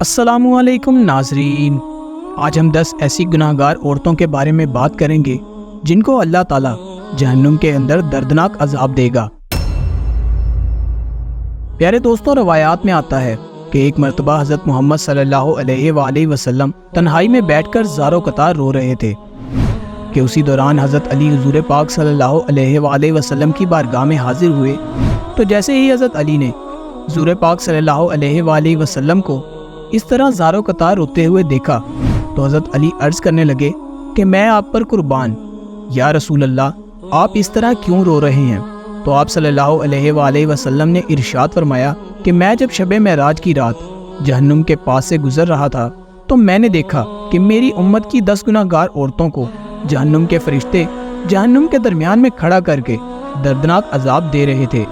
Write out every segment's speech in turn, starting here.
السلام علیکم ناظرین، آج ہم 10 ایسی گناہگار عورتوں کے بارے میں بات کریں گے جن کو اللہ تعالیٰ جہنم کے اندر دردناک عذاب دے گا۔ پیارے دوستوں، روایات میں آتا ہے کہ ایک مرتبہ حضرت محمد صلی اللہ علیہ وآلہ وسلم تنہائی میں بیٹھ کر زار و قطار رو رہے تھے کہ اسی دوران حضرت علی حضور پاک صلی اللہ علیہ وآلہ وسلم کی بارگاہ میں حاضر ہوئے۔ تو جیسے ہی حضرت علی نے حضور پاک صلی اللہ علیہ وآلہ وسلم کو اس طرح زار و قطار روتے ہوئے دیکھا تو حضرت علی عرض کرنے لگے کہ میں آپ پر قربان، یا رسول اللہ آپ اس طرح کیوں رو رہے ہیں؟ تو آپ صلی اللہ علیہ وآلہ وسلم نے ارشاد فرمایا کہ میں جب شب معراج کی رات جہنم کے پاس سے گزر رہا تھا تو میں نے دیکھا کہ میری امت کی 10 گناہگار عورتوں کو جہنم کے فرشتے جہنم کے درمیان میں کھڑا کر کے دردناک عذاب دے رہے تھے،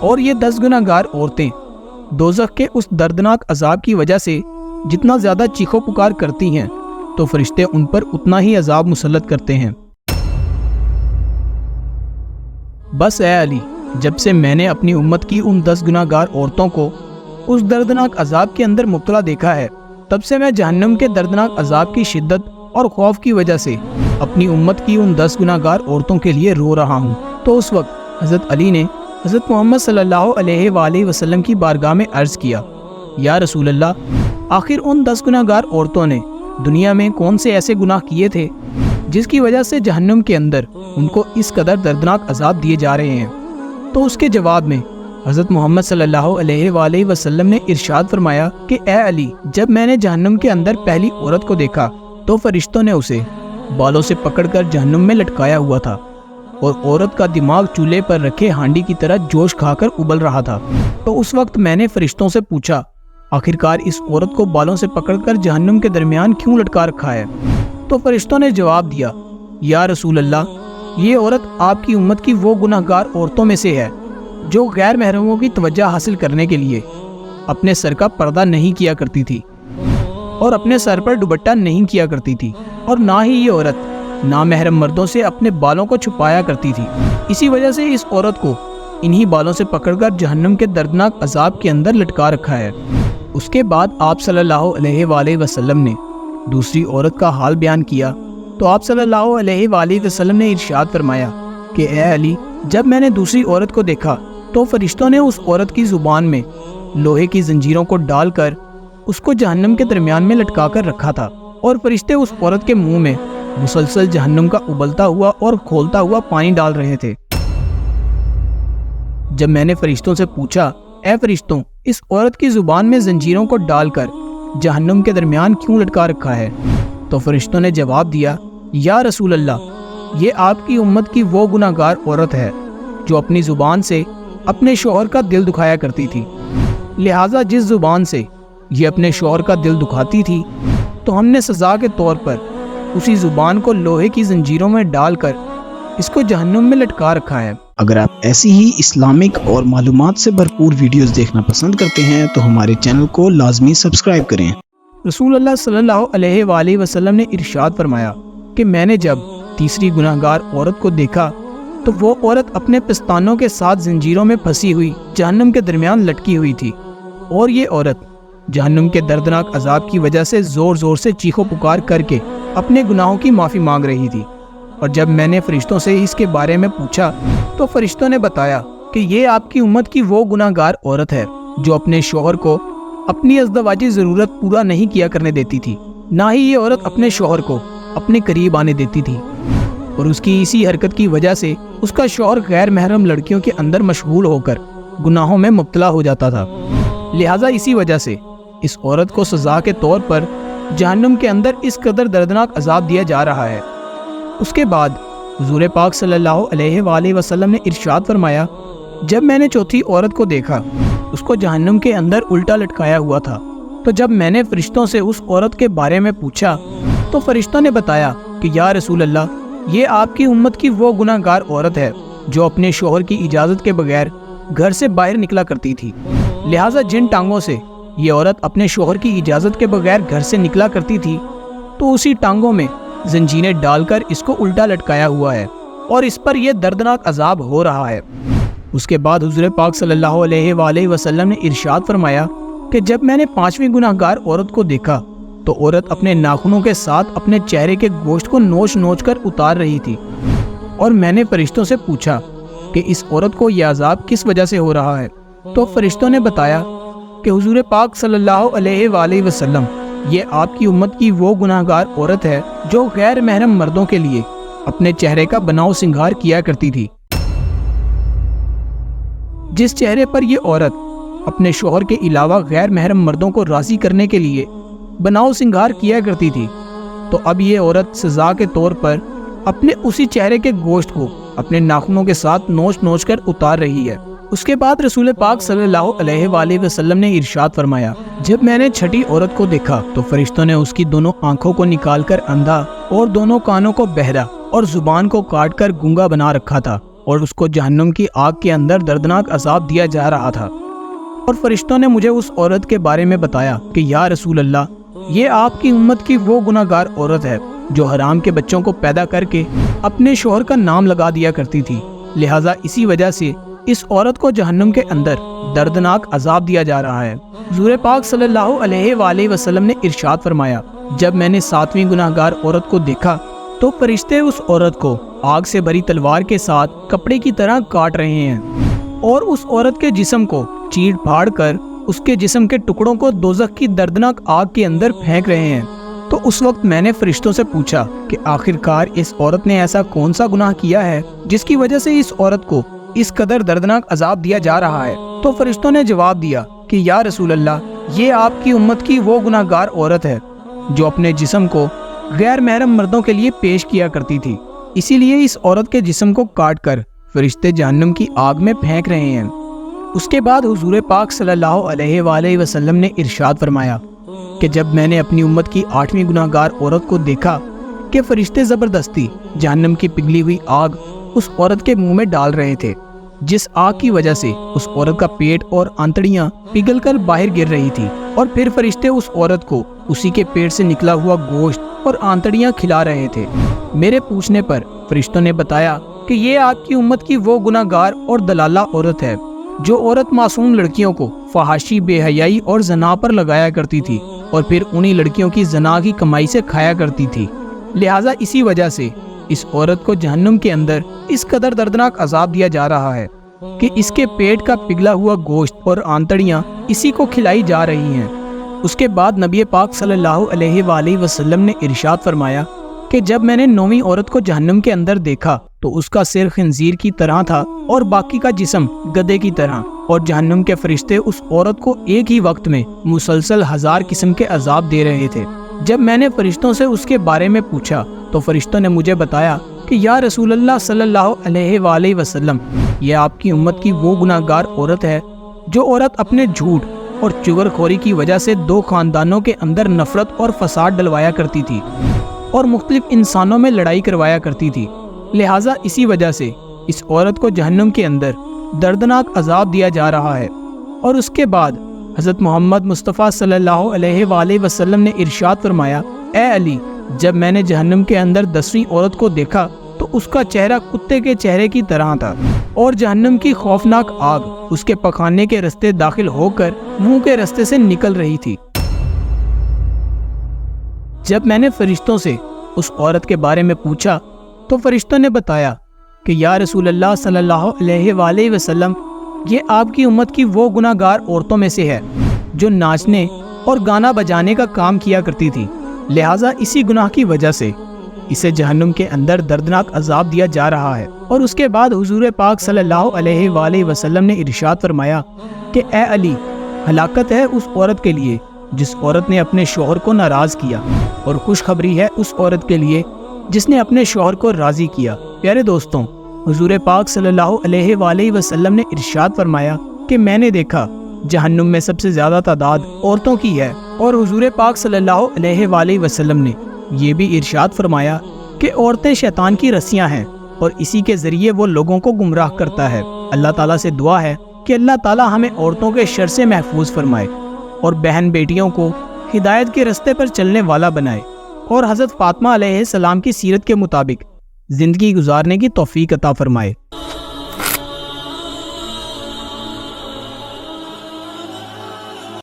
اور یہ 10 گناہگار عورتیں دوزخ کے اس دردناک عذاب کی وجہ سے جتنا زیادہ چیخو پکار کرتی ہیں تو فرشتے ان پر اتنا ہی عذاب مسلط کرتے ہیں۔ بس اے علی، جب سے میں نے اپنی امت کی ان 10 گناہگار عورتوں کو اس دردناک عذاب کے اندر مبتلا دیکھا ہے، تب سے میں جہنم کے دردناک عذاب کی شدت اور خوف کی وجہ سے اپنی امت کی ان 10 گناہگار عورتوں کے لیے رو رہا ہوں۔ تو اس وقت حضرت علی نے حضرت محمد صلی اللہ علیہ وآلہ وسلم کی بارگاہ میں عرض کیا، یا رسول اللہ آخر ان 10 گناہگار عورتوں نے دنیا میں کون سے ایسے گناہ کیے تھے جس کی وجہ سے جہنم کے اندر ان کو اس قدر دردناک عذاب دیے جا رہے ہیں؟ تو اس کے جواب میں حضرت محمد صلی اللہ علیہ وآلہ وسلم نے ارشاد فرمایا کہ اے علی، جب میں نے جہنم کے اندر پہلی عورت کو دیکھا تو فرشتوں نے اسے بالوں سے پکڑ کر جہنم میں لٹکایا ہوا تھا، اور عورت کا دماغ چولہے پر رکھے ہانڈی کی طرح جوش کھا کر ابل رہا تھا۔ تو اس وقت میں نے فرشتوں سے پوچھا، آخرکار اس عورت کو بالوں سے پکڑ کر جہنم کے درمیان کیوں لٹکا رکھا ہے؟ تو فرشتوں نے جواب دیا، یا رسول اللہ یہ عورت آپ کی امت کی وہ گناہگار عورتوں میں سے ہے جو غیر محرموں کی توجہ حاصل کرنے کے لیے اپنے سر کا پردہ نہیں کیا کرتی تھی اور اپنے سر پر دوپٹہ نہیں کیا کرتی تھی، اور نہ ہی یہ عورت نامحرم مردوں سے اپنے بالوں کو چھپایا کرتی تھی۔ اسی وجہ سے اس عورت کو انہی بالوں سے پکڑ کر جہنم کے دردناک عذاب کے اندر لٹکا رکھا ہے۔ اس کے بعد آپ صلی اللہ علیہ وآلہ وسلم نے دوسری عورت کا حال بیان کیا تو آپ صلی اللہ علیہ وآلہ وسلم نے ارشاد فرمایا کہ اے علی، جب میں نے دوسری عورت کو دیکھا تو فرشتوں نے اس عورت کی زبان میں لوہے کی زنجیروں کو ڈال کر اس کو جہنم کے درمیان میں لٹکا کر رکھا تھا، اور فرشتے اس عورت کے منہ میں مسلسل جہنم کا ابلتا ہوا اور کھولتا ہوا پانی ڈال رہے تھے۔ جب میں نے فرشتوں سے پوچھا، اے فرشتوں، اس عورت کی زبان میں زنجیروں کو ڈال کر جہنم کے درمیان کیوں لٹکا رکھا ہے؟ تو فرشتوں نے جواب دیا، یا رسول اللہ یہ آپ کی امت کی وہ گناہگار عورت ہے جو اپنی زبان سے اپنے شوہر کا دل دکھایا کرتی تھی، لہٰذا جس زبان سے یہ اپنے شوہر کا دل دکھاتی تھی تو ہم نے سزا کے طور پر اسی زبان کو لوہے کی زنجیروں میں ڈال کر اس کو جہنم میں لٹکا رکھا ہے۔ اگر آپ ایسی ہی اسلامک اور معلومات سے بھرپور ویڈیوز دیکھنا پسند کرتے ہیں تو ہمارے چینل کو لازمی سبسکرائب کریں۔ رسول اللہ صلی اللہ علیہ وآلہ وسلم نے ارشاد فرمایا کہ میں نے جب تیسری گناہگار عورت کو دیکھا تو وہ عورت اپنے پستانوں کے ساتھ زنجیروں میں پھنسی ہوئی جہنم کے درمیان لٹکی ہوئی تھی، اور یہ عورت جہنم کے دردناک عذاب کی وجہ سے زور زور سے چیخو پکار کر کے اپنے گناہوں کی معافی مانگ رہی تھی۔ اور جب میں نے فرشتوں سے اس کے بارے میں پوچھا تو فرشتوں نے بتایا کہ یہ آپ کی امت کی وہ گناہگار عورت ہے جو اپنے شوہر کو اپنی ازدواجی ضرورت پورا نہیں کیا کرنے دیتی تھی، نہ ہی یہ عورت اپنے شوہر کو اپنے قریب آنے دیتی تھی، اور اس کی اسی حرکت کی وجہ سے اس کا شوہر غیر محرم لڑکیوں کے اندر مشغول ہو کر گناہوں میں مبتلا ہو جاتا تھا۔ لہٰذا اسی وجہ سے اس عورت کو سزا کے طور پر جہنم کے اندر اس قدر دردناک عذاب دیا جا رہا ہے۔ اس کے بعد حضور پاک صلی اللہ علیہ وآلہ وسلم نے ارشاد فرمایا، جب میں نے چوتھی عورت کو دیکھا اس کو جہنم کے اندر الٹا لٹکایا ہوا تھا، تو جب میں نے فرشتوں سے اس عورت کے بارے میں پوچھا تو فرشتوں نے بتایا کہ یا رسول اللہ یہ آپ کی امت کی وہ گناہگار عورت ہے جو اپنے شوہر کی اجازت کے بغیر گھر سے باہر نکلا کرتی تھی، لہٰذا جن ٹانگوں سے یہ عورت اپنے شوہر کی اجازت کے بغیر گھر سے نکلا کرتی تھی تو اسی ٹانگوں میں زنجیریں ڈال کر اس کو الٹا لٹکایا ہوا ہے، اور اس پر یہ دردناک عذاب ہو رہا ہے۔ اس کے بعد حضور پاک صلی اللہ علیہ وآلہ وسلم نے ارشاد فرمایا کہ جب میں نے 5ویں گناہ گار عورت کو دیکھا تو عورت اپنے ناخنوں کے ساتھ اپنے چہرے کے گوشت کو نوچ نوچ کر اتار رہی تھی، اور میں نے فرشتوں سے پوچھا کہ اس عورت کو یہ عذاب کس وجہ سے ہو رہا ہے، تو فرشتوں نے بتایا کہ حضور پاک صلی اللہ علیہ وآلہ وسلم، یہ آپ کی امت کی وہ گناہ گار عورت ہے جو غیر محرم مردوں کے لیے اپنے چہرے کا بناؤ سنگھار کیا کرتی تھی۔ جس چہرے پر یہ عورت اپنے شوہر کے علاوہ غیر محرم مردوں کو راضی کرنے کے لیے بناؤ سنگھار کیا کرتی تھی، تو اب یہ عورت سزا کے طور پر اپنے اسی چہرے کے گوشت کو اپنے ناخنوں کے ساتھ نوچ نوچ کر اتار رہی ہے۔ اس کے بعد رسول پاک صلی اللہ علیہ وآلہ وسلم نے ارشاد فرمایا، جب میں نے چھٹی عورت کو دیکھا تو فرشتوں نے اس کی دونوں آنکھوں کو نکال کر اندھا اور دونوں کانوں کو بہرا اور زبان کو کاٹ کر گونگا بنا رکھا تھا، اور اس کو جہنم کی آگ کے اندر دردناک عذاب دیا جا رہا تھا۔ اور فرشتوں نے مجھے اس عورت کے بارے میں بتایا کہ یا رسول اللہ، یہ آپ کی امت کی وہ گناہ گار عورت ہے جو حرام کے بچوں کو پیدا کر کے اپنے شوہر کا نام لگا دیا کرتی تھی، لہٰذا اسی وجہ سے اس عورت کو جہنم کے اندر دردناک عذاب دیا جا رہا ہے۔ حضور پاک صلی اللہ علیہ وآلہ وسلم نے ارشاد فرمایا، جب میں نے 7ویں گناہ گار عورت کو دیکھا تو فرشتے اس عورت کو آگ سے بھری تلوار کے ساتھ کپڑے کی طرح کاٹ رہے ہیں، اور اس عورت کے جسم کو چیڑ پھاڑ کر اس کے جسم کے ٹکڑوں کو دوزخ کی دردناک آگ کے اندر پھینک رہے ہیں۔ تو اس وقت میں نے فرشتوں سے پوچھا کہ آخرکار اس عورت نے ایسا کون سا گناہ کیا ہے جس کی وجہ سے اس عورت کو اس قدر دردناک عذاب دیا جا رہا ہے؟ تو فرشتوں نے جواب دیا کہ یا رسول اللہ، یہ آپ کی امت کی وہ گناہ گار عورت ہے جو اپنے جسم کو غیر محرم مردوں کے لیے پیش کیا کرتی تھی، اسی لیے اس عورت کے جسم کو کاٹ کر فرشتے جہنم کی آگ میں پھینک رہے ہیں۔ اس کے بعد حضور پاک صلی اللہ علیہ وآلہ وسلم نے ارشاد فرمایا کہ جب میں نے اپنی امت کی 8ویں گناہ گار عورت کو دیکھا کہ فرشتے زبردستی جہنم کی پگھلی ہوئی آگ اس عورت کے منہ میں ڈال رہے تھے، جس آگ کی وجہ سے اس عورت کا پیٹ اور آنتڑیاں پگھل کر باہر گر رہی تھی، اور پھر فرشتے اس عورت کو اسی کے پیٹ سے نکلا ہوا گوشت اور آنتڑیاں کھلا رہے تھے۔ میرے پوچھنے پر فرشتوں نے بتایا کہ یہ آپ کی امت کی وہ گناہ گار اور دلالہ عورت ہے جو عورت معصوم لڑکیوں کو فحاشی، بے حیائی اور زنا پر لگایا کرتی تھی، اور پھر انہی لڑکیوں کی زنا کی کمائی سے کھایا کرتی تھی، لہٰذا اسی وجہ سے اس عورت کو جہنم کے اندر اس قدر دردناک عذاب دیا جا رہا ہے کہ اس کے پیٹ کا پگھلا ہوا گوشت اور آنتڑیاں اسی کو کھلائی جا رہی ہیں۔ اس کے بعد نبی پاک صلی اللہ علیہ وآلہ وسلم نے ارشاد فرمایا کہ جب میں نے 9ویں عورت کو جہنم کے اندر دیکھا تو اس کا سر خنزیر کی طرح تھا اور باقی کا جسم گدھے کی طرح، اور جہنم کے فرشتے اس عورت کو ایک ہی وقت میں مسلسل 1000 قسم کے عذاب دے رہے تھے۔ جب میں نے فرشتوں سے اس کے بارے میں پوچھا تو فرشتوں نے مجھے بتایا کہ یا رسول اللہ صلی اللہ علیہ وآلہ وسلم، یہ آپ کی امت کی وہ گناہ گار عورت ہے جو عورت اپنے جھوٹ اور چغل خوری کی وجہ سے 2 خاندانوں کے اندر نفرت اور فساد ڈلوایا کرتی تھی اور مختلف انسانوں میں لڑائی کروایا کرتی تھی، لہٰذا اسی وجہ سے اس عورت کو جہنم کے اندر دردناک عذاب دیا جا رہا ہے۔ اور اس کے بعد حضرت محمد مصطفیٰ صلی اللہ علیہ وآلہ وسلم نے ارشاد فرمایا، اے علی، جب میں نے جہنم کے اندر 10ویں عورت کو دیکھا تو اس کا چہرہ کتے کے چہرے کی طرح تھا، اور جہنم کی خوفناک آگ اس کے پخانے کے رستے داخل ہو کر منہ کے رستے سے نکل رہی تھی۔ جب میں نے فرشتوں سے اس عورت کے بارے میں پوچھا تو فرشتوں نے بتایا کہ یا رسول اللہ صلی اللہ علیہ وآلہ وسلم، یہ آپ کی امت کی وہ گناہ گار عورتوں میں سے ہے جو ناچنے اور گانا بجانے کا کام کیا کرتی تھی، لہٰذا اسی گناہ کی وجہ سے اسے جہنم کے اندر دردناک عذاب دیا جا رہا ہے۔ اور اس کے بعد حضور پاک صلی اللہ علیہ وآلہ وسلم نے ارشاد فرمایا کہ اے علی، ہلاکت ہے اس عورت کے لیے جس عورت نے اپنے شوہر کو ناراض کیا، اور خوشخبری ہے اس عورت کے لیے جس نے اپنے شوہر کو راضی کیا۔ پیارے دوستوں، حضور پاک صلی اللہ علیہ وآلہ وسلم نے ارشاد فرمایا کہ میں نے دیکھا جہنم میں سب سے زیادہ تعداد عورتوں کی ہے، اور حضور پاک صلی اللہ علیہ وآلہ وسلم نے یہ بھی ارشاد فرمایا کہ عورتیں شیطان کی رسیاں ہیں اور اسی کے ذریعے وہ لوگوں کو گمراہ کرتا ہے۔ اللہ تعالیٰ سے دعا ہے کہ اللہ تعالیٰ ہمیں عورتوں کے شر سے محفوظ فرمائے اور بہن بیٹیوں کو ہدایت کے رستے پر چلنے والا بنائے، اور حضرت فاطمہ علیہ السلام کی سیرت کے مطابق زندگی گزارنے کی توفیق عطا فرمائے۔